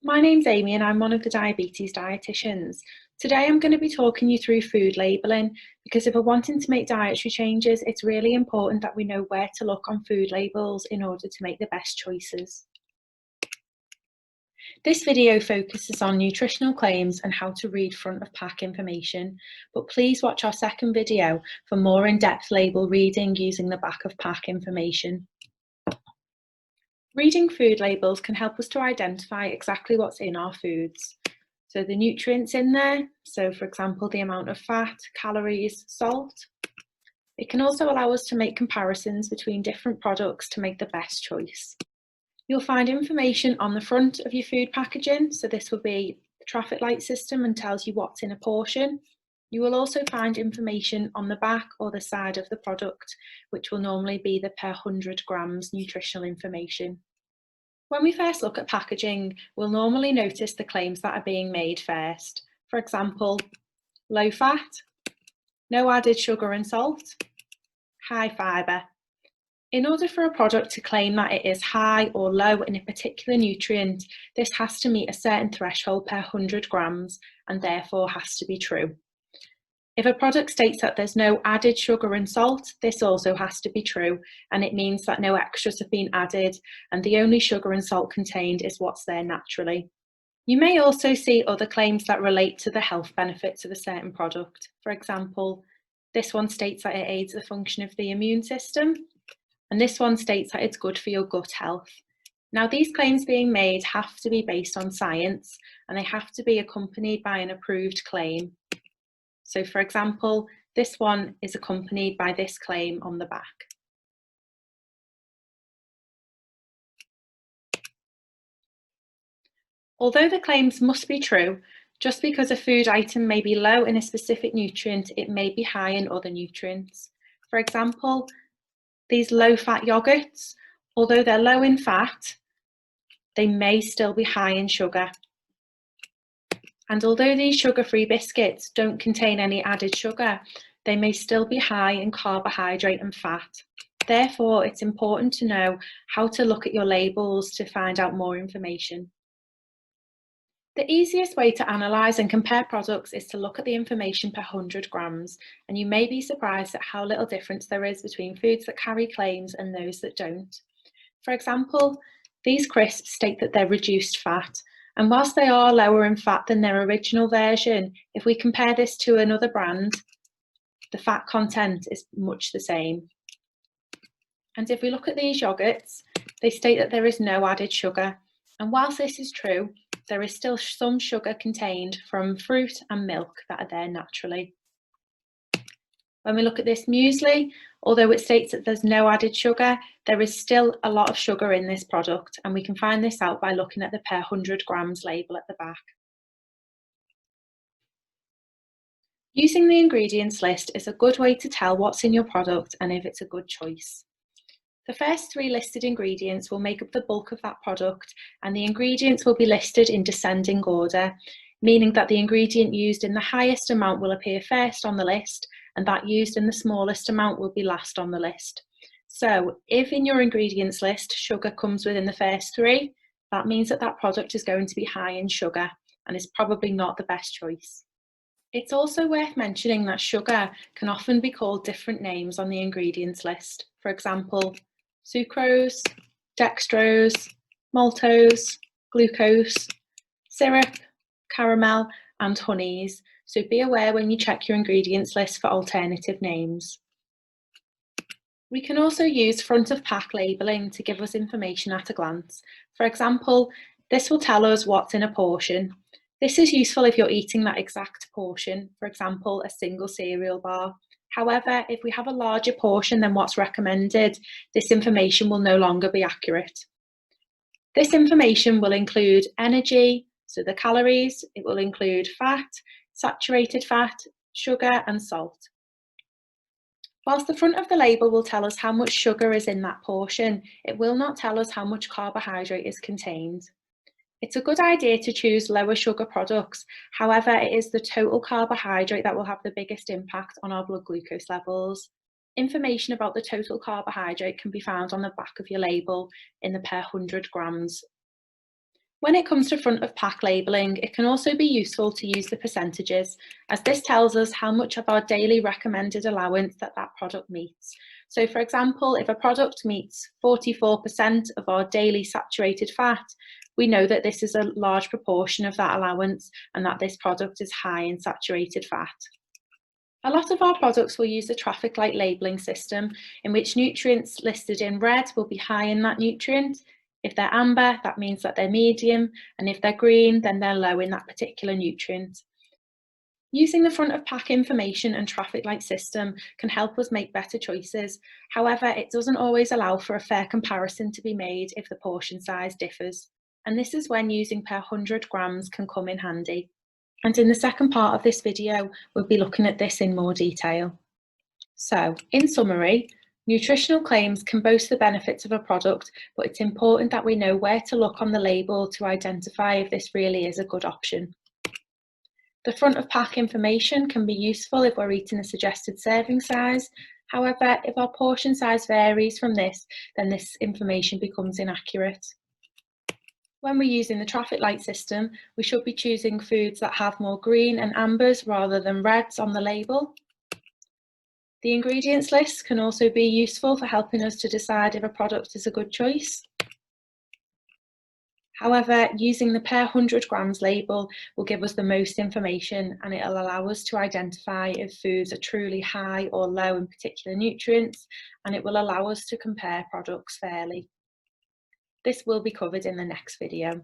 My name's Amy and I'm one of the diabetes dietitians. Today I'm going to be talking you through food labelling because if we're wanting to make dietary changes, it's really important that we know where to look on food labels in order to make the best choices. This video focuses on nutritional claims and how to read front of pack information, but please watch our second video for more in-depth label reading using the back of pack information. Reading food labels can help us to identify exactly what's in our foods. So the nutrients in there, so for example, the amount of fat, calories, salt. It can also allow us to make comparisons between different products to make the best choice. You'll find information on the front of your food packaging, so this will be the traffic light system and tells you what's in a portion. You will also find information on the back or the side of the product, which will normally be the per 100 grams nutritional information. When we first look at packaging, we'll normally notice the claims that are being made first. For example, low fat, no added sugar and salt, high fibre. In order for a product to claim that it is high or low in a particular nutrient, this has to meet a certain threshold per 100 grams and therefore has to be true. If a product states that there's no added sugar and salt, this also has to be true, and it means that no extras have been added and the only sugar and salt contained is what's there naturally. You may also see other claims that relate to the health benefits of a certain product. For example, this one states that it aids the function of the immune system, and this one states that it's good for your gut health. Now, these claims being made have to be based on science, and they have to be accompanied by an approved claim. So for example, this one is accompanied by this claim on the back. Although the claims must be true, just because a food item may be low in a specific nutrient, it may be high in other nutrients. For example, these low-fat yogurts, although they're low in fat, they may still be high in sugar. And although these sugar-free biscuits don't contain any added sugar, they may still be high in carbohydrate and fat. Therefore, it's important to know how to look at your labels to find out more information. The easiest way to analyse and compare products is to look at the information per 100 grams, and you may be surprised at how little difference there is between foods that carry claims and those that don't. For example, these crisps state that they're reduced fat, and whilst they are lower in fat than their original version, if we compare this to another brand, the fat content is much the same. And if we look at these yogurts, they state that there is no added sugar. And whilst this is true, there is still some sugar contained from fruit and milk that are there naturally. When we look at this muesli, although it states that there's no added sugar, there is still a lot of sugar in this product, and we can find this out by looking at the per 100 grams label at the back. Using the ingredients list is a good way to tell what's in your product and if it's a good choice. The first 3 listed ingredients will make up the bulk of that product, and the ingredients will be listed in descending order, meaning that the ingredient used in the highest amount will appear first on the list, and that used in the smallest amount will be last on the list. So if in your ingredients list sugar comes within the first 3, that means that that product is going to be high in sugar and is probably not the best choice. It's also worth mentioning that sugar can often be called different names on the ingredients list. For example, sucrose, dextrose, maltose, glucose, syrup, caramel, and honeys. So be aware when you check your ingredients list for alternative names. We can also use front of pack labelling to give us information at a glance. For example, this will tell us what's in a portion. This is useful if you're eating that exact portion, for example, a single cereal bar. However, if we have a larger portion than what's recommended, this information will no longer be accurate. This information will include energy, so the calories, it will include fat, saturated fat, sugar and salt. Whilst the front of the label will tell us how much sugar is in that portion, it will not tell us how much carbohydrate is contained. It's a good idea to choose lower sugar products. However, it is the total carbohydrate that will have the biggest impact on our blood glucose levels. Information about the total carbohydrate can be found on the back of your label in the per 100 grams. When it comes to front of pack labelling, it can also be useful to use the percentages, as this tells us how much of our daily recommended allowance that product meets. So for example, if a product meets 44% of our daily saturated fat, we know that this is a large proportion of that allowance and that this product is high in saturated fat. A lot of our products will use the traffic light labelling system, in which nutrients listed in red will be high in that nutrient. If they're amber, that means that they're medium, and if they're green, then they're low in that particular nutrient. Using the front of pack information and traffic light system can help us make better choices. However, it doesn't always allow for a fair comparison to be made if the portion size differs. And this is when using per 100 grams can come in handy. And in the second part of this video, we'll be looking at this in more detail. So, in summary, nutritional claims can boast the benefits of a product, but it's important that we know where to look on the label to identify if this really is a good option. The front of pack information can be useful if we're eating a suggested serving size. However, if our portion size varies from this, then this information becomes inaccurate. When we're using the traffic light system, we should be choosing foods that have more green and ambers rather than reds on the label. The ingredients list can also be useful for helping us to decide if a product is a good choice. However, using the per 100 grams label will give us the most information, and it'll allow us to identify if foods are truly high or low in particular nutrients, and it will allow us to compare products fairly. This will be covered in the next video.